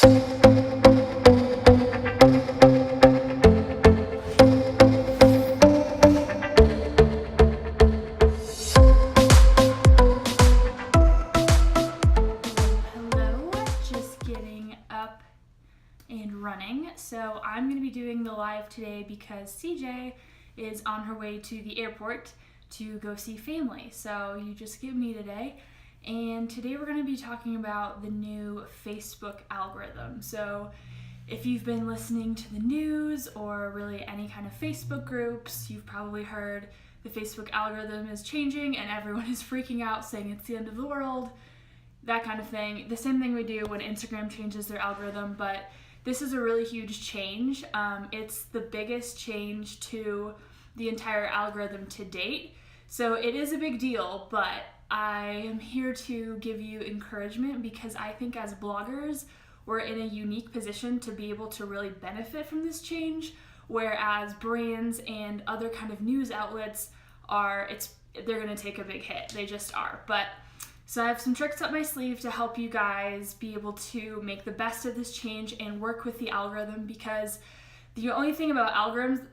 So I'm going to be doing the live today because CJ is on her way to the airport to go see family. So you just get me today. And today we're going to be talking about the new Facebook algorithm. So if you've been listening to the news or really any kind of Facebook groups, you've probably heard the Facebook algorithm is changing and everyone is freaking out saying it's the end of the world, that kind of thing. The same thing we do when Instagram changes their algorithm, but this is a really huge change. It's the biggest change to the entire algorithm to date. So it is a big deal, but I am here to give you encouragement because I think as bloggers, we're in a unique position to be able to really benefit from this change, whereas brands and other kind of news outlets they're gonna take a big hit. They just are. So I have some tricks up my sleeve to help you guys be able to make the best of this change and work with the algorithm, because the only thing about algorithms,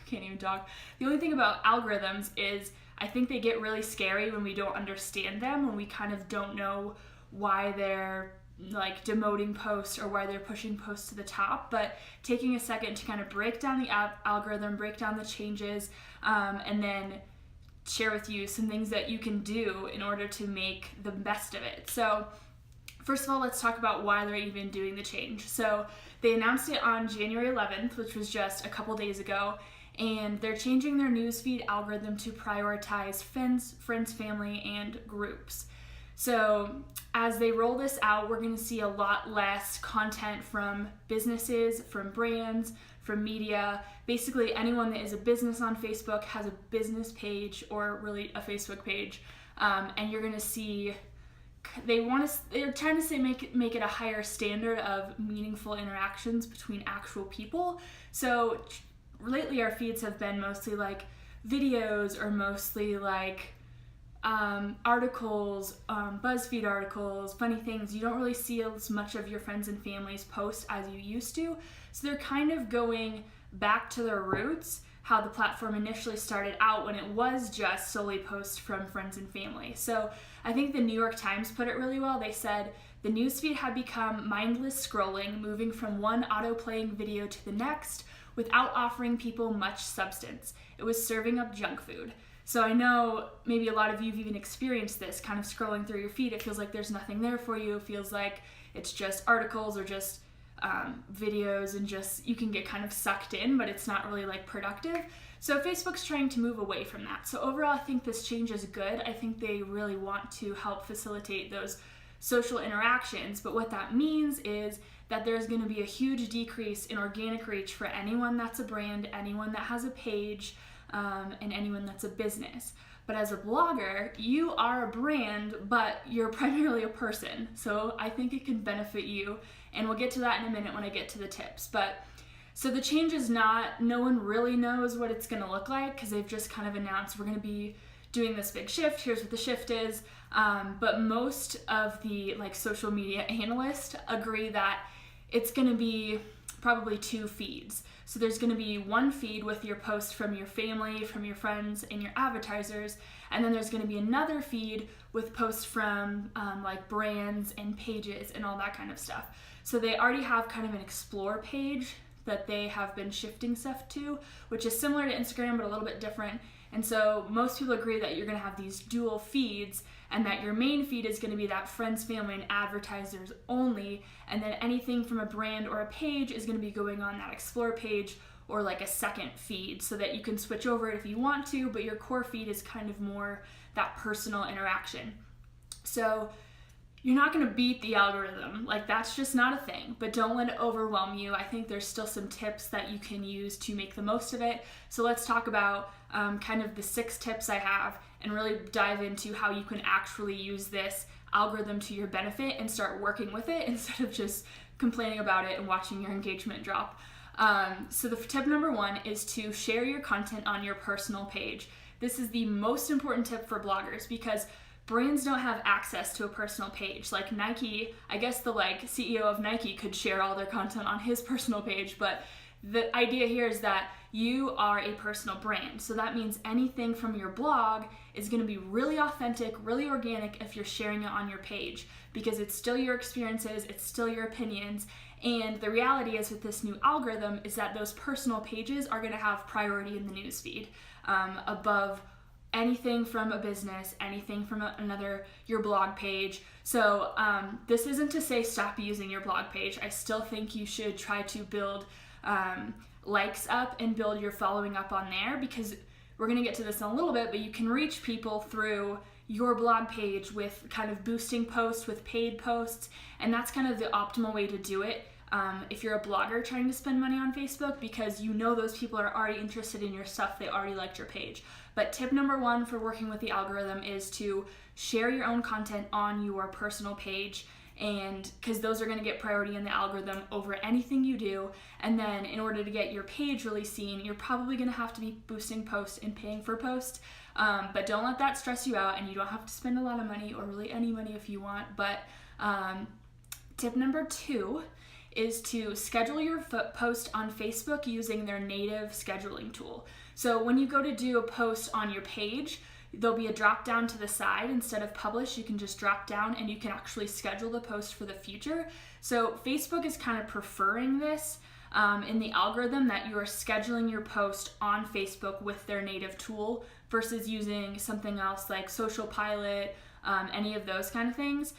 can't even talk. The only thing about algorithms is I think they get really scary when we don't understand them, when we kind of don't know why they're like demoting posts or why they're pushing posts to the top. But taking a second to kind of break down the algorithm, break down the changes, and then share with you some things that you can do in order to make the best of it. So first of all, let's talk about why they're even doing the change. So they announced it on January 11th, which was just a couple days ago, and they're changing their newsfeed algorithm to prioritize friends, family, and groups. So as they roll this out, we're going to see a lot less content from businesses, from brands, from media. Basically anyone that is a business on Facebook has a business page or really a Facebook page, and you're going to see they're trying to say make it a higher standard of meaningful interactions between actual people. So lately our feeds have been mostly like videos or mostly like articles, BuzzFeed articles, funny things. You don't really see as much of your friends and family's posts as you used to. So they're kind of going back to their roots, how the platform initially started out when it was just solely posts from friends and family. So I think the New York Times put it really well. They said the newsfeed had become mindless scrolling, moving from one auto-playing video to the next without offering people much substance. It was serving up junk food. So I know maybe a lot of you have even experienced this, kind of scrolling through your feed. It feels like there's nothing there for you. It feels like it's just articles or just videos, and just you can get kind of sucked in, but it's not really like productive. So Facebook's trying to move away from that. So overall, I think this change is good. I think they really want to help facilitate those social interactions. But what that means is that there's going to be a huge decrease in organic reach for anyone that's a brand, anyone that has a page, and anyone that's a business. But as a blogger, you are a brand, but you're primarily a person. So I think it can benefit you, and we'll get to that in a minute when I get to the tips. So the change is no one really knows what it's gonna look like, because they've just kind of announced we're gonna be doing this big shift, here's what the shift is. But most of the social media analysts agree that it's gonna be probably two feeds. So there's going to be one feed with your posts from your family, from your friends, and your advertisers, and then there's going to be another feed with posts from brands and pages and all that kind of stuff. So they already have kind of an explore page that they have been shifting stuff to, which is similar to Instagram but a little bit different. And so most people agree that you're going to have these dual feeds, and that your main feed is going to be that friends, family, and advertisers only, and then anything from a brand or a page is going to be going on that explore page or like a second feed, so that you can switch over it if you want to, but your core feed is kind of more that personal interaction. So you're not going to beat the algorithm, that's just not a thing, but don't let it overwhelm you. I think there's still some tips that you can use to make the most of it. So let's talk about kind of the 6 tips I have and really dive into how you can actually use this algorithm to your benefit and start working with it instead of just complaining about it and watching your engagement drop. So the tip number 1 is to share your content on your personal page. This is the most important tip for bloggers, because brands don't have access to a personal page. Like Nike, I guess the CEO of Nike could share all their content on his personal page, but the idea here is that you are a personal brand. So that means anything from your blog is going to be really authentic, really organic if you're sharing it on your page, because it's still your experiences, it's still your opinions. And the reality is with this new algorithm is that those personal pages are going to have priority in the newsfeed above anything from a business, anything from your blog page. So this isn't to say stop using your blog page. I still think you should try to build likes up and build your following up on there, because we're going to get to this in a little bit, but you can reach people through your blog page with kind of boosting posts, with paid posts, and that's kind of the optimal way to do it if you're a blogger trying to spend money on Facebook, because you know those people are already interested in your stuff, they already liked your page. But tip number one for working with the algorithm is to share your own content on your personal page, and because those are going to get priority in the algorithm over anything you do. And then in order to get your page really seen, you're probably going to have to be boosting posts and paying for posts, but don't let that stress you out, and you don't have to spend a lot of money, or really any money if you want. But tip number 2 is to schedule your post on Facebook using their native scheduling tool. So when you go to do a post on your page, there'll be a drop down to the side. Instead of publish, you can just drop down and you can actually schedule the post for the future. So Facebook is kind of preferring this in the algorithm, that you are scheduling your post on Facebook with their native tool versus using something else like Social Pilot, any of those kind of things.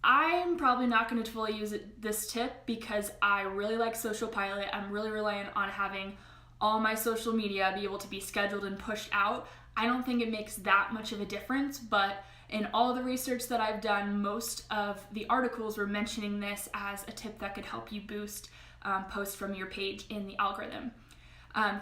I'm probably not going to fully use this tip because I really like Social Pilot. I'm really reliant on having all my social media be able to be scheduled and pushed out. I don't think it makes that much of a difference, but in all the research that I've done, most of the articles were mentioning this as a tip that could help you boost posts from your page in the algorithm.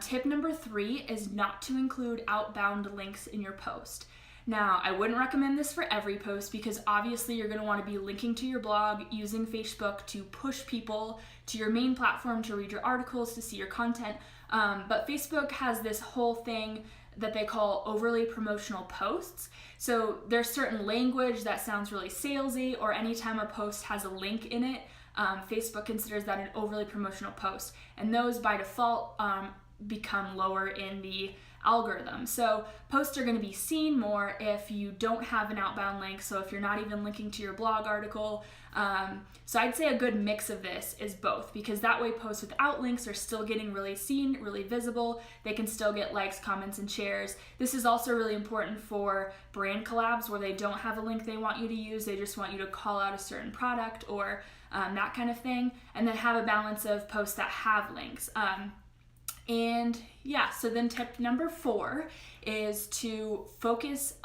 Tip number 3 is not to include outbound links in your post. Now, I wouldn't recommend this for every post, because obviously you're going to want to be linking to your blog, using Facebook to push people to your main platform to read your articles, to see your content. But Facebook has this whole thing that they call overly promotional posts. So there's certain language that sounds really salesy, or anytime a post has a link in it, Facebook considers that an overly promotional post. And those by default become lower in the algorithm. So posts are going to be seen more if you don't have an outbound link, so if you're not even linking to your blog article. So I'd say a good mix of this is both, because that way posts without links are still getting really seen, really visible. They can still get likes, comments, and shares. This is also really important for brand collabs where they don't have a link they want you to use. They just want you to call out a certain product or that kind of thing, and then have a balance of posts that have links. And yeah, so then tip number 4 is to focus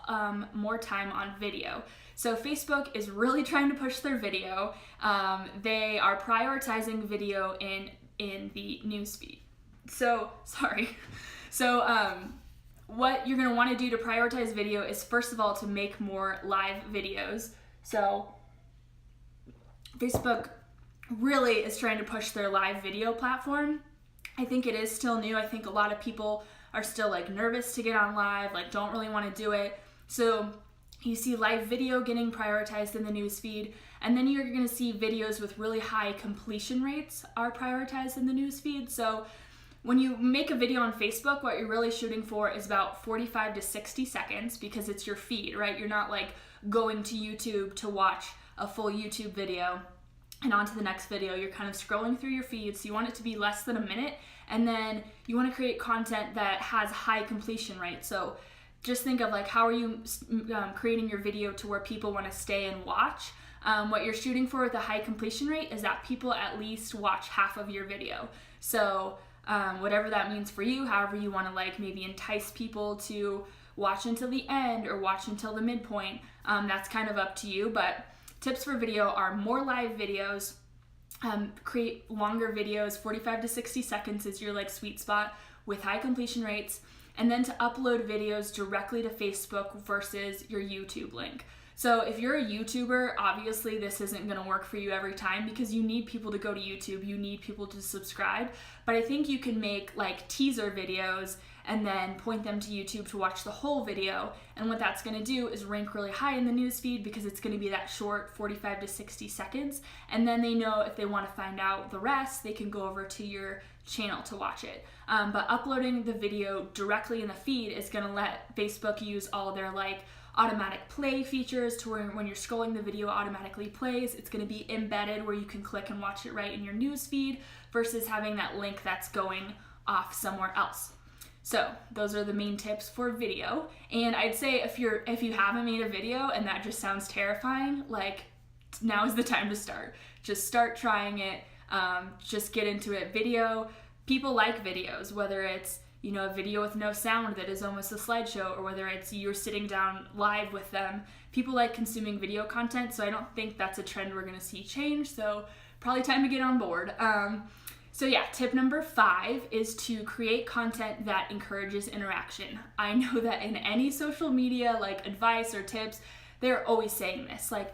more time on video. So Facebook is really trying to push their video. They are prioritizing video in the newsfeed. So what you're gonna wanna do to prioritize video is, first of all, to make more live videos. So Facebook really is trying to push their live video platform. I think it is still new. I think a lot of people are still nervous to get on live, don't really want to do it. So you see live video getting prioritized in the newsfeed, and then you're going to see videos with really high completion rates are prioritized in the newsfeed. So when you make a video on Facebook, what you're really shooting for is about 45 to 60 seconds, because it's your feed, right? You're not going to YouTube to watch a full YouTube video and on to the next video. You're kind of scrolling through your feed, so you want it to be less than a minute, and then you want to create content that has high completion rate. So just think of how are you creating your video to where people want to stay and watch. What you're shooting for with a high completion rate is that people at least watch half of your video. So whatever that means for you, however you want to maybe entice people to watch until the end or watch until the midpoint, that's kind of up to you. But tips for video are more live videos, create longer videos. 45 to 60 seconds is your sweet spot with high completion rates, and then to upload videos directly to Facebook versus your YouTube link. So if you're a YouTuber, obviously this isn't going to work for you every time, because you need people to go to YouTube, you need people to subscribe. But I think you can make teaser videos and then point them to YouTube to watch the whole video. And what that's going to do is rank really high in the newsfeed because it's going to be that short, 45 to 60 seconds. And then they know if they want to find out the rest, they can go over to your channel to watch it. But uploading the video directly in the feed is going to let Facebook use all their like automatic play features to where when you're scrolling the video automatically plays. It's going to be embedded where you can click and watch it right in your news feed versus having that link that's going off somewhere else. So those are the main tips for video. And I'd say if you haven't made a video and that just sounds terrifying, like now is the time to start. Just start trying it. Just get into it. Video, people like videos, whether it's a video with no sound that is almost a slideshow, or whether it's you're sitting down live with them. People like consuming video content, so I don't think that's a trend we're going to see change, so probably time to get on board. So yeah, tip number 5 is to create content that encourages interaction. I know that in any social media, like advice or tips, they're always saying this, like,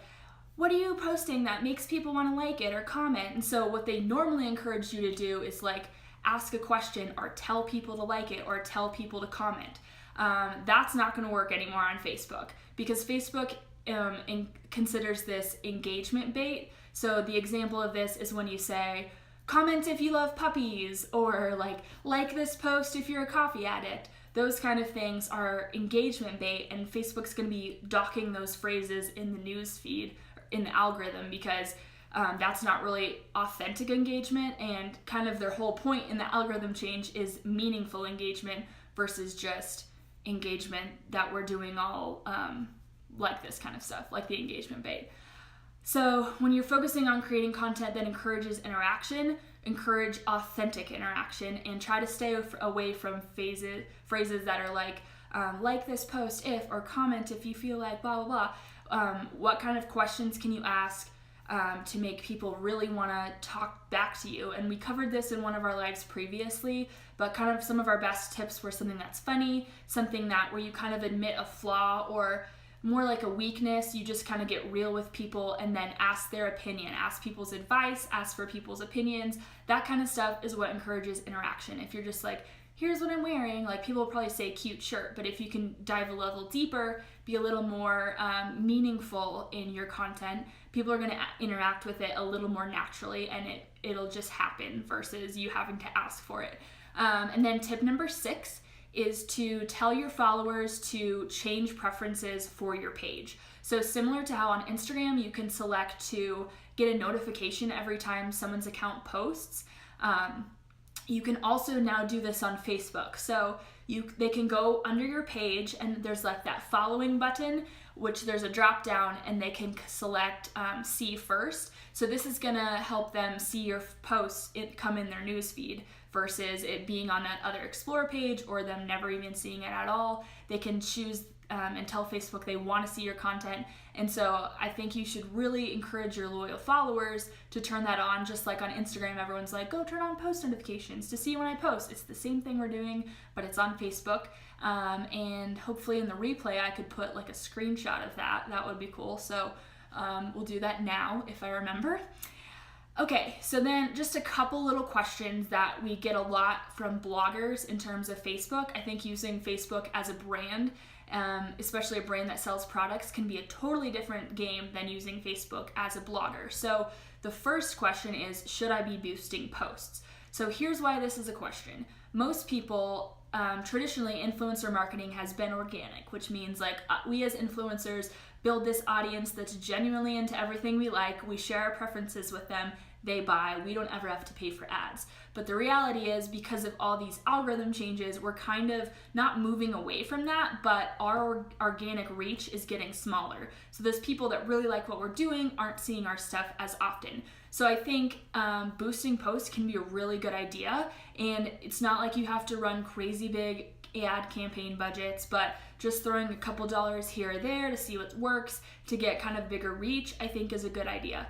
what are you posting that makes people want to like it or comment? And so what they normally encourage you to do is like, ask a question or tell people to like it or tell people to comment. That's not going to work anymore on Facebook because Facebook considers this engagement bait. So the example of this is when you say, comment if you love puppies, or like this post if you're a coffee addict. Those kind of things are engagement bait, and Facebook's going to be docking those phrases in the news feed, in the algorithm, because that's not really authentic engagement, and kind of their whole point in the algorithm change is meaningful engagement versus just engagement that we're doing all like this kind of stuff, like the engagement bait. So when you're focusing on creating content that encourages interaction, encourage authentic interaction and try to stay away from phrases that are like this post if, or comment if you feel like blah, blah, blah. What kind of questions can you ask to make people really want to talk back to you? And we covered this in one of our lives previously, but kind of some of our best tips were something that's funny, something that where you kind of admit a flaw or more like a weakness. You just kind of get real with people and then ask their opinion, ask people's advice, ask for people's opinions. That kind of stuff is what encourages interaction. If you're just like, here's what I'm wearing, like people will probably say cute shirt, but if you can dive a level deeper, be a little more meaningful in your content, people are going to interact with it a little more naturally, and it'll just happen versus you having to ask for it. And then tip number 6 is to tell your followers to change preferences for your page. So similar to how on Instagram you can select to get a notification every time someone's account posts, you can also now do this on Facebook. So they can go under your page and there's like that following button, which there's a drop down, and they can select see first. So this is gonna help them see your posts come in their newsfeed versus it being on that other explore page or them never even seeing it at all. They can choose and tell Facebook they want to see your content. And so I think you should really encourage your loyal followers to turn that on, just like on Instagram, everyone's like, go turn on post notifications to see when I post. It's the same thing we're doing, but it's on Facebook. And hopefully in the replay, I could put like a screenshot of that. That would be cool. So we'll do that now if I remember. Okay, so then just a couple little questions that we get a lot from bloggers in terms of Facebook. I think using Facebook as a brand, especially a brand that sells products, can be a totally different game than using Facebook as a blogger. So the first question is, should I be boosting posts? So here's why this is a question. Most people, traditionally, influencer marketing has been organic, which means like we as influencers build this audience that's genuinely into everything we like. We share our preferences with them. They buy. We don't ever have to pay for ads. But the reality is, because of all these algorithm changes, we're kind of not moving away from that, but our organic reach is getting smaller. So those people that really like what we're doing aren't seeing our stuff as often. So I think boosting posts can be a really good idea, and it's not like you have to run crazy big ad campaign budgets, but just throwing a couple dollars here or there to see what works to get kind of bigger reach, I think is a good idea.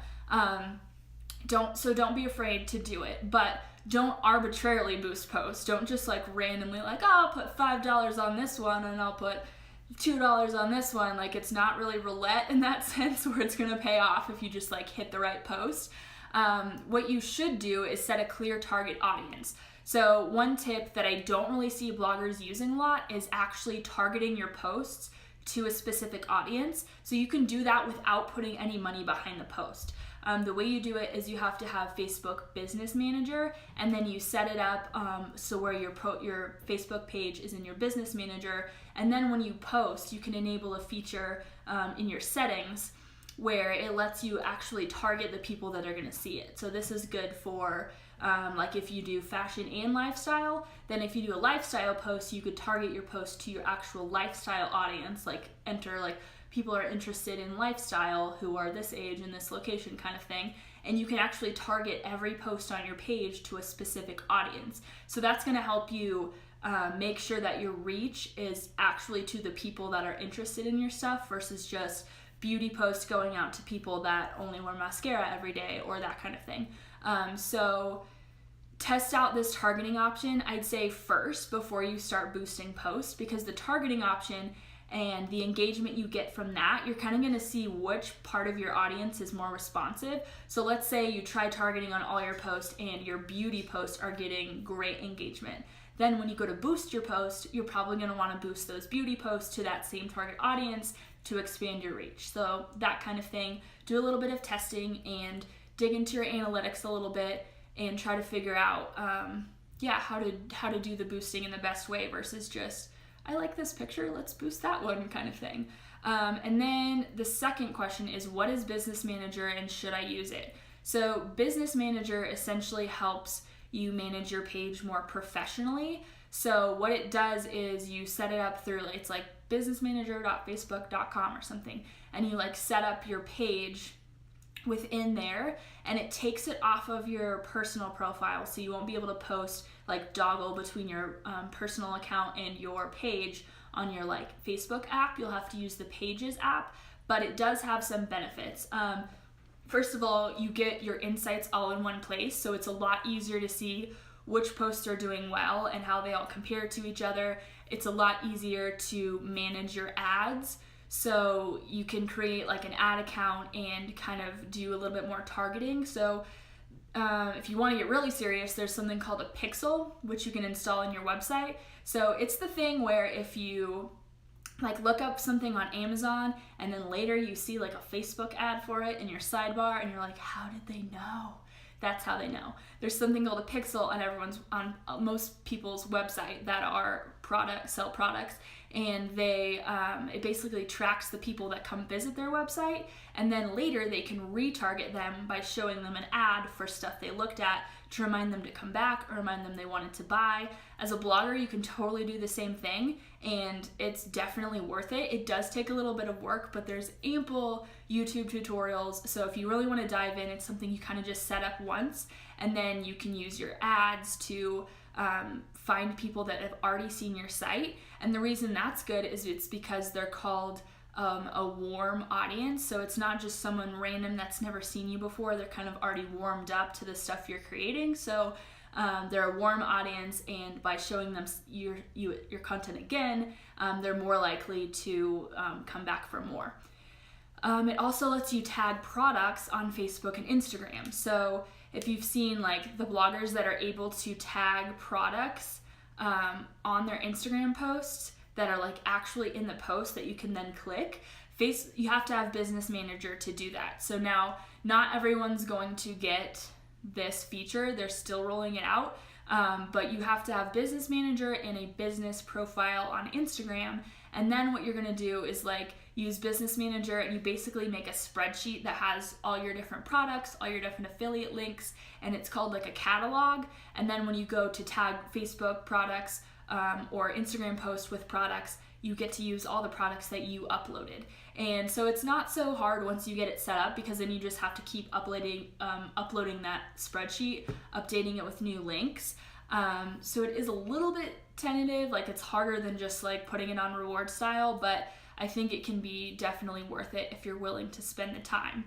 Don't be afraid to do it, but don't arbitrarily boost posts. Don't just like randomly like, oh, I'll put $5 on this one and I'll put $2 on this one. Like, it's not really roulette in that sense where it's going to pay off if you just like hit the right post. What you should do is set a clear target audience. So one tip that I don't really see bloggers using a lot is actually targeting your posts to a specific audience. So you can do that without putting any money behind the post. The way you do it is you have to have Facebook Business Manager, and then you set it up so where your Facebook page is in your Business Manager, and then when you post, you can enable a feature in your settings where it lets you actually target the people that are going to see it. So this is good for like if you do fashion and lifestyle, then if you do a lifestyle post, you could target your post to your actual lifestyle audience, like enter like people are interested in lifestyle who are this age in this location kind of thing. And you can actually target every post on your page to a specific audience. So that's going to help you make sure that your reach is actually to the people that are interested in your stuff versus just beauty posts going out to people that only wear mascara every day or that kind of thing. So test out this targeting option, I'd say first before you start boosting posts, because the targeting option and the engagement you get from that, you're kind of going to see which part of your audience is more responsive. So let's say you try targeting on all your posts and your beauty posts are getting great engagement. Then when you go to boost your post, you're probably going to want to boost those beauty posts to that same target audience to expand your reach. So that kind of thing, do a little bit of testing and dig into your analytics a little bit and try to figure out how to do the boosting in the best way versus just, I like this picture, let's boost that one kind of thing. And then the second question is, what is Business Manager and should I use it? So Business Manager essentially helps you manage your page more professionally. So what it does is you set it up through, it's like businessmanager.facebook.com or something, and you like set up your page within there, and it takes it off of your personal profile, so you won't be able to post like toggle between your personal account and your page on your like Facebook app. You'll have to use the Pages app, but it does have some benefits. First of all, you get your insights all in one place, so it's a lot easier to see which posts are doing well and how they all compare to each other. It's a lot easier to manage your ads. So you can create like an ad account and kind of do a little bit more targeting. So if you want to get really serious, there's something called a pixel, which you can install in your website. So it's the thing where if you like look up something on Amazon and then later you see like a Facebook ad for it in your sidebar and you're like, how did they know? That's how they know. There's something called a pixel on most people's website that are sell products, and they it basically tracks the people that come visit their website, and then later they can retarget them by showing them an ad for stuff they looked at to remind them to come back or remind them they wanted to buy. As a blogger, you can totally do the same thing, and it's definitely worth it. It does take a little bit of work, but there's ample YouTube tutorials. So if you really want to dive in, it's something you kind of just set up once, and then you can use your ads to find people that have already seen your site. And the reason that's good is it's because they're called a warm audience. So it's not just someone random that's never seen you before. They're kind of already warmed up to the stuff you're creating. So they're a warm audience, and by showing them your content again, they're more likely to come back for more. It also lets you tag products on Facebook and Instagram. So if you've seen like the bloggers that are able to tag products on their Instagram posts that are like actually in the post that you can then click, you have to have Business Manager to do that. So now not everyone's going to get this feature. They're still rolling it out, but you have to have Business Manager and a business profile on Instagram. And then what you're going to do is like use Business Manager, and you basically make a spreadsheet that has all your different products, all your different affiliate links, and it's called like a catalog. And then when you go to tag Facebook products or Instagram posts with products, you get to use all the products that you uploaded. And so it's not so hard once you get it set up, because then you just have to keep uploading that spreadsheet, updating it with new links. So it is a little bit tentative, like it's harder than just like putting it on reward style, but I think it can be definitely worth it if you're willing to spend the time.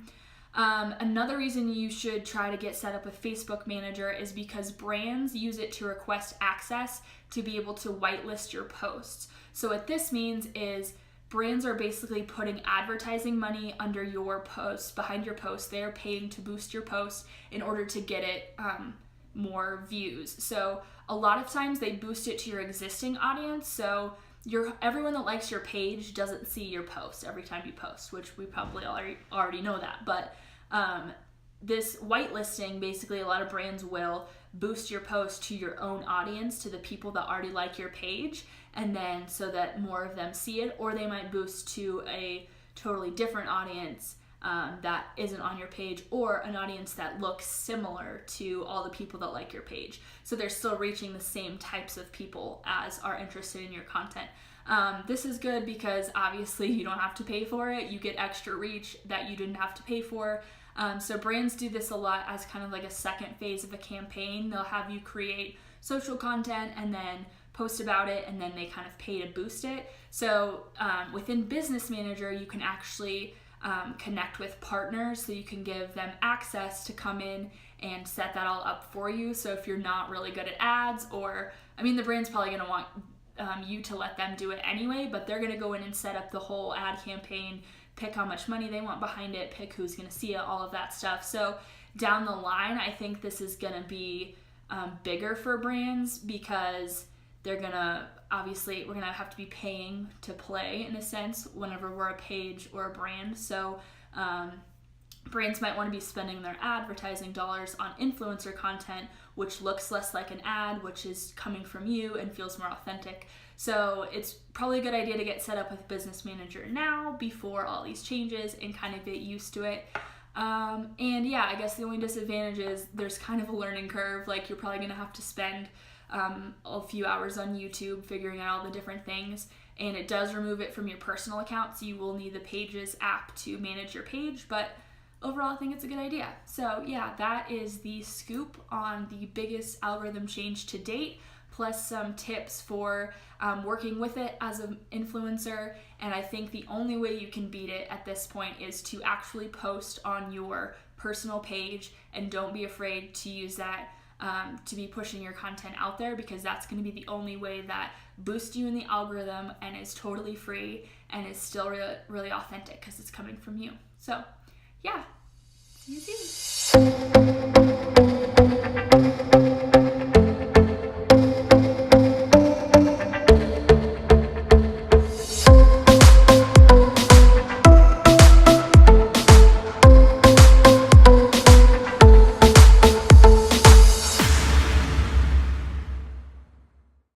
Another reason you should try to get set up with Facebook Manager is because brands use it to request access to be able to whitelist your posts. So what this means is brands are basically putting advertising money under your posts, behind your post. They're paying to boost your post in order to get it more views. So a lot of times they boost it to your existing audience. So everyone that likes your page doesn't see your post every time you post, which we probably already know that. But this whitelisting, basically a lot of brands will boost your post to your own audience, to the people that already like your page, and then so that more of them see it, or they might boost to a totally different audience that isn't on your page, or an audience that looks similar to all the people that like your page. So they're still reaching the same types of people as are interested in your content. This is good because obviously you don't have to pay for it. You get extra reach that you didn't have to pay for. So brands do this a lot as kind of like a second phase of a campaign. They'll have you create social content and then post about it, and then they kind of pay to boost it. So within Business Manager, you can actually connect with partners, so you can give them access to come in and set that all up for you. So if you're not really good at ads, or the brand's probably going to want you to let them do it anyway, but they're going to go in and set up the whole ad campaign, pick how much money they want behind it, pick who's going to see it, all of that stuff. So down the line, I think this is going to be bigger for brands, because they're going to, obviously, we're going to have to be paying to play, in a sense, whenever we're a page or a brand. So brands might want to be spending their advertising dollars on influencer content, which looks less like an ad, which is coming from you and feels more authentic. So it's probably a good idea to get set up with Business Manager now before all these changes and kind of get used to it. And yeah, I guess the only disadvantage is there's kind of a learning curve. Like, you're probably going to have to spend a few hours on YouTube figuring out all the different things, and it does remove it from your personal account, so you will need the Pages app to manage your page, but overall I think it's a good idea. So yeah, that is the scoop on the biggest algorithm change to date, plus some tips for working with it as an influencer. And I think the only way you can beat it at this point is to actually post on your personal page, and don't be afraid to use that to be pushing your content out there, because that's going to be the only way that boosts you in the algorithm and is totally free and is still really, really authentic because it's coming from you. So yeah, see you soon.